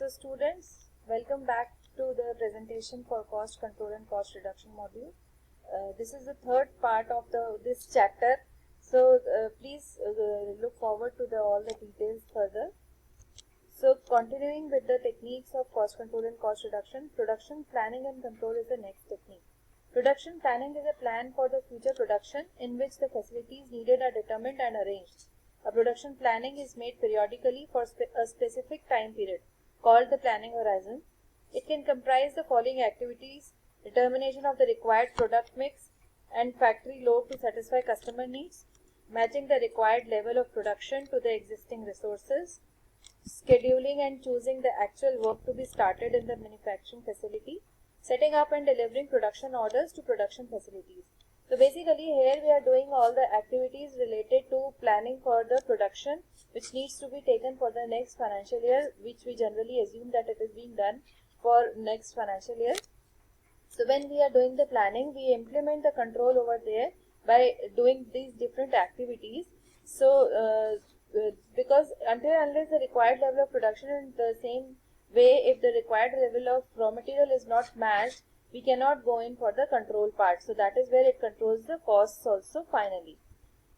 So students, welcome back to the presentation for cost control and cost reduction module. This is the third part of this chapter. So please look forward to all the details further. So continuing with the techniques of cost control and cost reduction, production planning and control is the next technique. Production planning is a plan for the future production in which the facilities needed are determined and arranged. A production planning is made periodically for a specific time period, called the planning horizon. It can comprise the following activities: determination of the required product mix and factory load to satisfy customer needs, matching the required level of production to the existing resources, scheduling and choosing the actual work to be started in the manufacturing facility, setting up and delivering production orders to production facilities. So basically here we are doing all the activities related to planning for the production which needs to be taken for the next financial year, which we generally assume that it is being done for next financial year. So when we are doing the planning, we implement the control over there by doing these different activities. So because until unless the required level of production in the same way, if the required level of raw material is not matched, we cannot go in for the control part. So that is where it controls the costs also finally.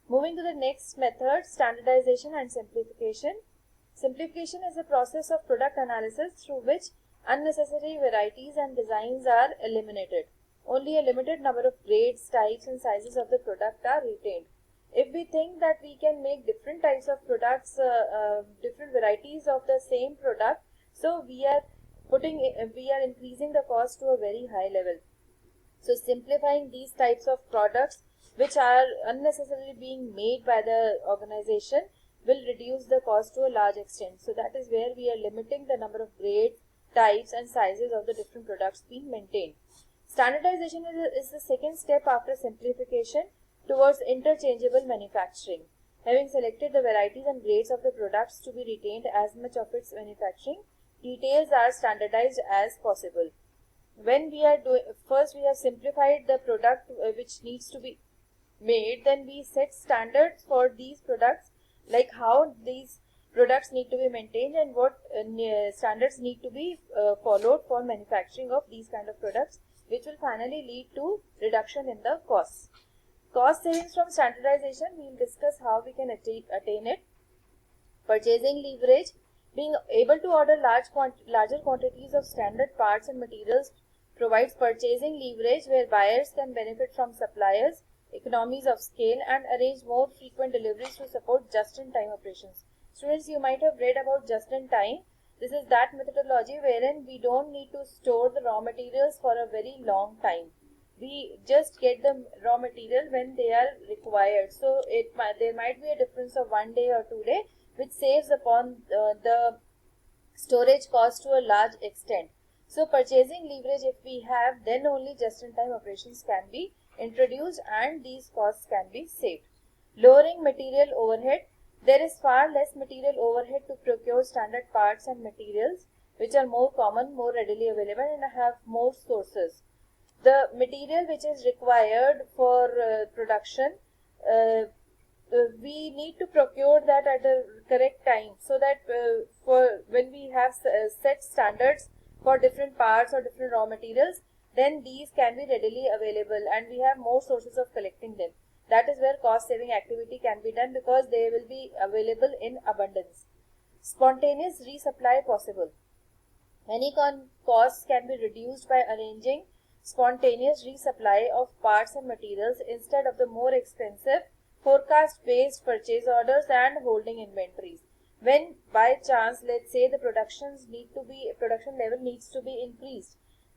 Moving to the next method, standardization and simplification. Simplification is a process of product analysis through which unnecessary varieties and designs are eliminated. Only a limited number of grades, types and sizes of the product are retained. If we think that we can make different types of products, different varieties of the same product, so we are increasing the cost to a very high level. So simplifying these types of products which are unnecessarily being made by the organization will reduce the cost to a large extent. So that is where we are limiting the number of grades, types and sizes of the different products being maintained. Standardization is the second step after simplification towards interchangeable manufacturing. Having selected the varieties and grades of the products to be retained as much of its manufacturing, details are standardized as possible. When we are first we have simplified the product which needs to be made, then we set standards for these products, like how these products need to be maintained and what standards need to be followed for manufacturing of these kind of products, which will finally lead to reduction in the costs. Cost savings from standardization, we will discuss how we can attain it. Purchasing leverage. Being able to order larger quantities of standard parts and materials provides purchasing leverage where buyers can benefit from suppliers, economies of scale and arrange more frequent deliveries to support just-in-time operations. Students, you might have read about just-in-time. This is that methodology wherein we don't need to store the raw materials for a very long time. We just get the raw material when they are required. So there might be a difference of 1 day or 2 days, which saves upon the storage cost to a large extent. So purchasing leverage if we have, then only just-in-time operations can be introduced and these costs can be saved. Lowering material overhead. There is far less material overhead to procure standard parts and materials which are more common, more readily available and have more sources. The material which is required for production, we need to procure that at the correct time, so that for when we have set standards for different parts or different raw materials, then these can be readily available and we have more sources of collecting them. That is where cost saving activity can be done because they will be available in abundance. Spontaneous resupply possible. Many costs can be reduced by arranging spontaneous resupply of parts and materials instead of the more expensive forecast-based purchase orders and holding inventories. When by chance, let's say the production level needs to be increased,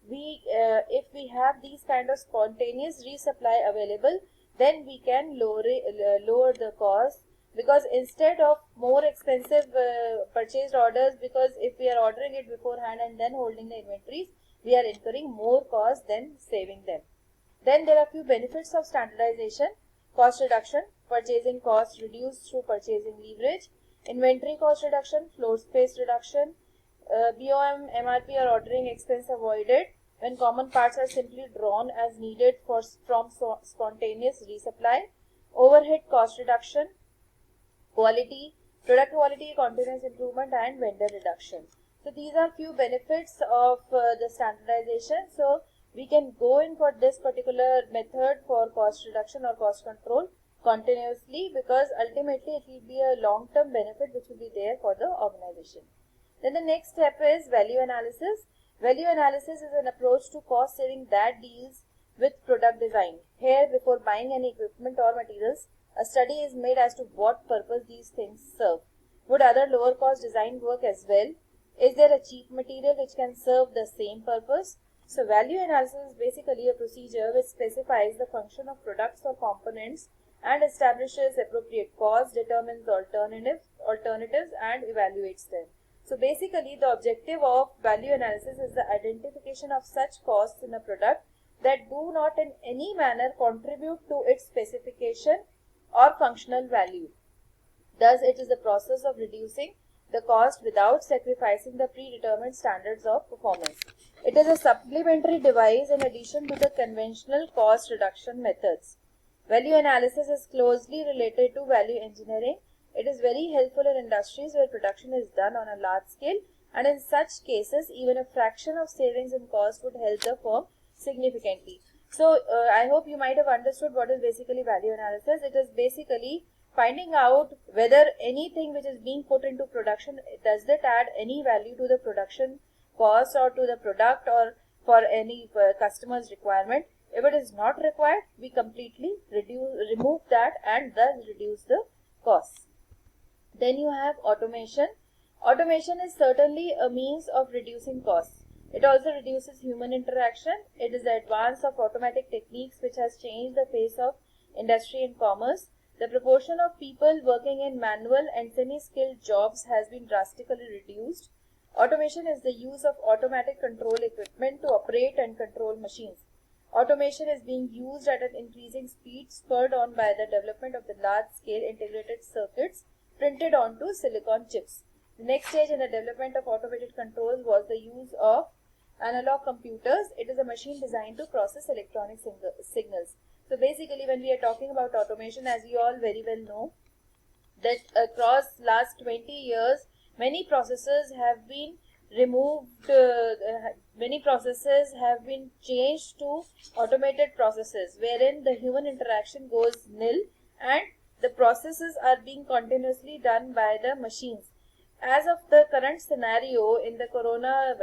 if we have these kind of spontaneous resupply available, then we can lower the cost, because instead of more expensive purchased orders, because if we are ordering it beforehand and then holding the inventories, we are incurring more cost than saving them. Then there are few benefits of standardization. Cost reduction, purchasing costs reduced through purchasing leverage, inventory cost reduction, floor space reduction, BOM, MRP or ordering expense avoided when common parts are simply drawn as needed from spontaneous resupply, overhead cost reduction, quality, product quality, continuous improvement and vendor reduction. So these are few benefits of the standardization. So we can go in for this particular method for cost reduction or cost control continuously, because ultimately it will be a long-term benefit which will be there for the organization. Then the next step is value analysis. Value analysis is an approach to cost saving that deals with product design. Here, before buying any equipment or materials, a study is made as to what purpose these things serve. Would other lower cost design work as well? Is there a cheap material which can serve the same purpose? So value analysis is basically a procedure which specifies the function of products or components and establishes appropriate cost, determines alternatives and evaluates them. So basically the objective of value analysis is the identification of such costs in a product that do not in any manner contribute to its specification or functional value. Thus, it is the process of reducing the cost without sacrificing the predetermined standards of performance. It is a supplementary device in addition to the conventional cost reduction methods. Value analysis is closely related to value engineering. It is very helpful in industries where production is done on a large scale, and in such cases, even a fraction of savings in cost would help the firm significantly. So, I hope you might have understood what is basically value analysis. It is basically finding out whether anything which is being put into production, does that add any value to the production cost or to the product or for any customer's requirement. If it is not required, we completely remove that and thus reduce the costs. Then you have automation. Automation is certainly a means of reducing costs. It also reduces human interaction. It is the advance of automatic techniques which has changed the face of industry and commerce. The proportion of people working in manual and semi-skilled jobs has been drastically reduced. Automation is the use of automatic control equipment to operate and control machines. Automation is being used at an increasing speed, spurred on by the development of the large-scale integrated circuits printed onto silicon chips. The next stage in the development of automated controls was the use of analog computers. It is a machine designed to process electronic signals. So basically, when we are talking about automation, as you all very well know, that across last 20 years, many processes have been removed, many processes have been changed to automated processes, wherein the human interaction goes nil and the processes are being continuously done by the machines. As of the current scenario in the corona,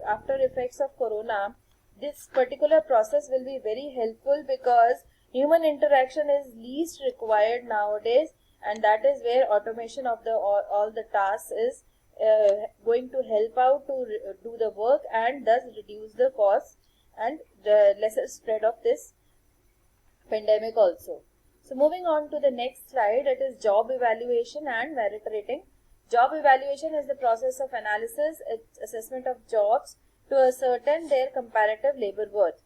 after effects of corona, this particular process will be very helpful because human interaction is least required nowadays, and that is where automation of all the tasks is going to help out to do the work and thus reduce the cost and the lesser spread of this pandemic also. So moving on to the next slide, it is job evaluation and merit rating. Job evaluation is the process of analysis, assessment of jobs to ascertain their comparative labor worth.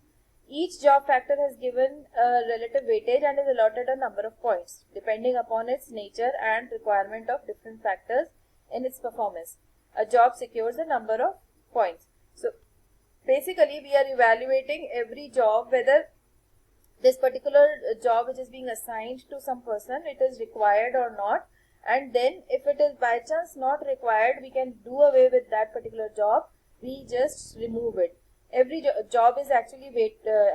Each job factor has given a relative weightage and is allotted a number of points, depending upon its nature and requirement of different factors in its performance. A job secures a number of points. So, basically, we are evaluating every job, whether this particular job which is being assigned to some person, it is required or not. And then, if it is by chance not required, we can do away with that particular job. We just remove it. Every job is actually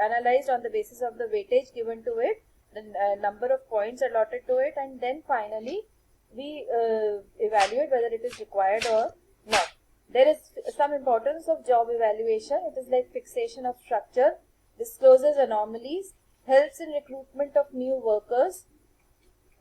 analyzed on the basis of the weightage given to it, the number of points allotted to it, and then finally we evaluate whether it is required or not. There is some importance of job evaluation. It is like fixation of structure, discloses anomalies, helps in recruitment of new workers,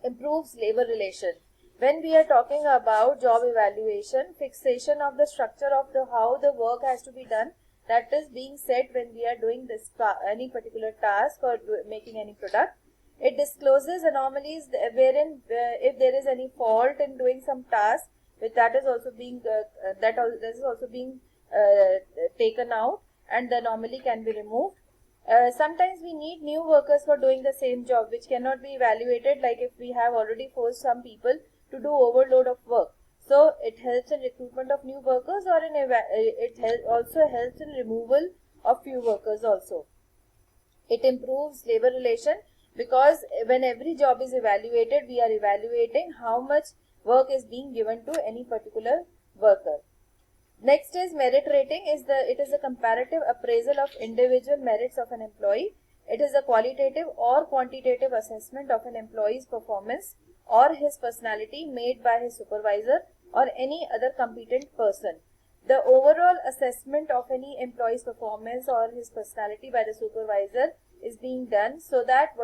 improves labor relations. When we are talking about job evaluation, fixation of the structure of how the work has to be done, that is being said when we are doing this any particular task or making any product. It discloses anomalies wherein if there is any fault in doing some task, that is also being taken out, and the anomaly can be removed. Sometimes we need new workers for doing the same job, which cannot be evaluated, like if we have already forced some people to do overload of work. So it helps in recruitment of new workers, or also helps in removal of few workers also. It improves labor relation, because when every job is evaluated, we are evaluating how much work is being given to any particular worker. Next is merit rating. It is a comparative appraisal of individual merits of an employee. It is a qualitative or quantitative assessment of an employee's performance or his personality made by his supervisor or any other competent person. The overall assessment of any employee's performance or his personality by the supervisor is being done so that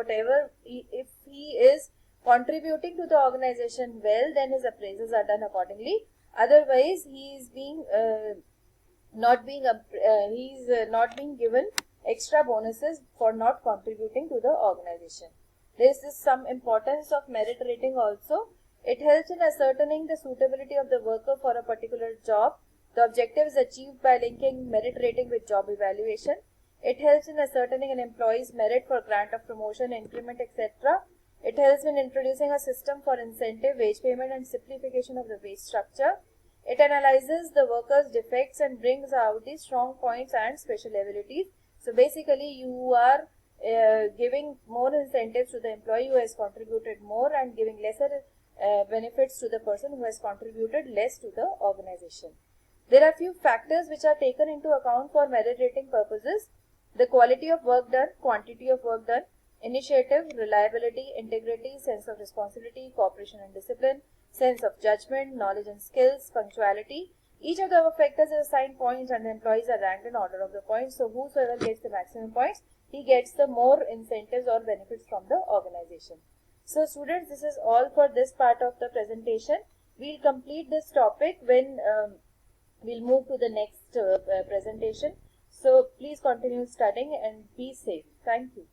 if he is contributing to the organization well, then his appraisals are done accordingly. Otherwise, he is not being given extra bonuses for not contributing to the organization. There is some importance of merit rating also. It helps in ascertaining the suitability of the worker for a particular job. The objective is achieved by linking merit rating with job evaluation. It helps in ascertaining an employee's merit for grant of promotion, increment, etc. It helps in introducing a system for incentive, wage payment and simplification of the wage structure. It analyzes the worker's defects and brings out the strong points and special abilities. So basically you are giving more incentives to the employee who has contributed more and giving lesser benefits to the person who has contributed less to the organization. There are few factors which are taken into account for merit rating purposes. The quality of work done, quantity of work done, initiative, reliability, integrity, sense of responsibility, cooperation and discipline, sense of judgment, knowledge and skills, punctuality. Each of the above factors is assigned points and the employees are ranked in order of the points. So whosoever gets the maximum points, he gets the more incentives or benefits from the organization. So students, this is all for this part of the presentation. We'll complete this topic when we'll move to the next presentation. So please continue studying and be safe. Thank you.